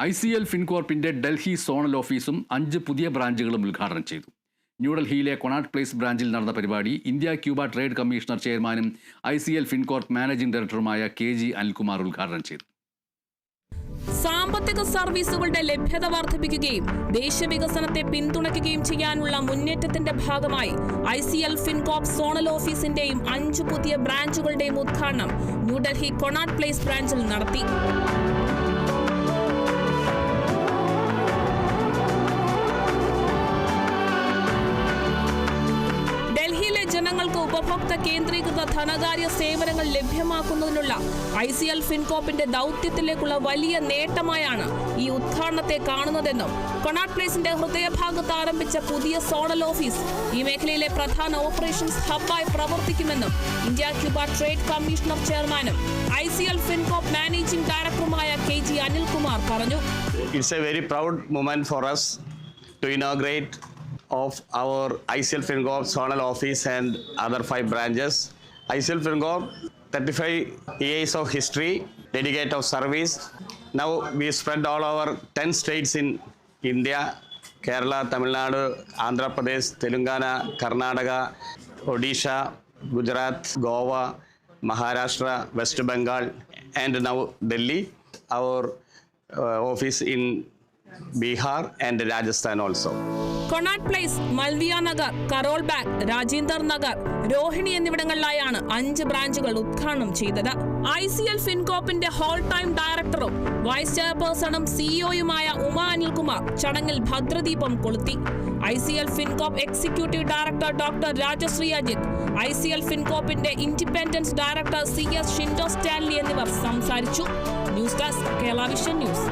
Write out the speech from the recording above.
ICL ഫിൻകോർപ്പിന്റെ Delhi zonal ഓഫീസും 5 പുതിയ ബ്രാഞ്ചുകളും ഉദ്ഘാടനം ചെയ്തു. ന്യൂഡൽഹിയിലെ കൊണാട്ട് പ്ലേസ് ബ്രാഞ്ചിൽ നടന്ന പരിപാടി ഇന്ത്യ ക്യൂബ ട്രേഡ് കമ്മീഷണർ ചെയർമാനും ICL ഫിൻകോർപ്പ് മാനേജിംഗ് ഡയറക്ടറുമായ KG അനിൽകുമാർ ഉദ്ഘാടനം ചെയ്തു. സാമ്പത്തിക സർവീസുകളുടെ ലഭ്യത വർദ്ധിപ്പിക്കുകയും ദേശവികസനത്തെ പിന്തുണയ്ക്കുകയും ചെയ്യാനുള്ള മുന്നേറ്റത്തിന്റെ ഭാഗമായി ICL ഫിൻകോർപ്പ് സോണൽ ഓഫീസിന്റെയും 5 പുതിയ ബ്രാഞ്ചുകളുടെയും ഉദ്ഘാടനം ന്യൂഡൽഹി കൊണാട്ട് പ്ലേസ് ബ്രാഞ്ചിൽ നടത്തി. ജനങ്ങൾക്ക് ഉപഭോക്തൃ കേന്ദ്രീകൃത ധനകാര്യ സേവനങ്ങൾ ലഭ്യമാക്കുന്നതിനുള്ള ICL ഫിൻകോർപ്പിന്റെ ദൗത്യത്തിലേക്കുള്ള വലിയ നേട്ടമായാണ് ഈ ഉദ്ഘാടനത്തെ കാണുന്നതെന്നും കൊണാട്ട് പ്ലേസിന്റെ ഹൃദയഭാഗത്ത് ആരംഭിച്ച പുതിയ സോണൽ ഓഫീസ് ഈ മേഖലയിലെ പ്രധാന ഓപ്പറേഷൻസ് ഹബ്ബായി പ്രവർത്തിക്കുമെന്നും ഇന്ത്യ ക്യൂബ ട്രേഡ് കമ്മീഷണർ ചെയർമാനും ICL ഫിൻകോർപ്പ് മാനേജിംഗ് ഡയറക്ടറുമായ KG അനിൽകുമാർ പറഞ്ഞു. It's a very proud moment for us to inaugurate of our ICL Fincorp zonal office and other 5 branches. ICL Fincorp 35 years of history, dedicated of service. Now we spread all over 10 states in India: Kerala, Tamil Nadu, Andhra Pradesh, Telangana, Karnataka, Odisha, Gujarat, Goa, Maharashtra, West Bengal, and now Delhi. Our office in Bihar and Rajasthan also. Connaught Place, Malviya Nagar, Karol Bagh, Rajender Nagar, Rohini എന്നിവിടങ്ങളിലായാണ് 5 ബ്രാഞ്ചുകൾ ഉദ്ഘാടനം ചെയ്തത്. ICL ഫിൻകോർപ്പിന്റെ whole time ഡയറക്ടറും vice ചെയർപേഴ്സണും CEOയുമായ ഉമാ അനിൽകുമാർ ചടങ്ങിൽ ഭദ്രദീപം കൊളുത്തി. ICL Fincorp executive director doctor Rajashree Ajith, ICL ഫിൻകോർപ്പിന്റെ independence director CS Shinto Stanley എന്നിവർ സംസാരിച്ചു. News desk, Kerala Vision news.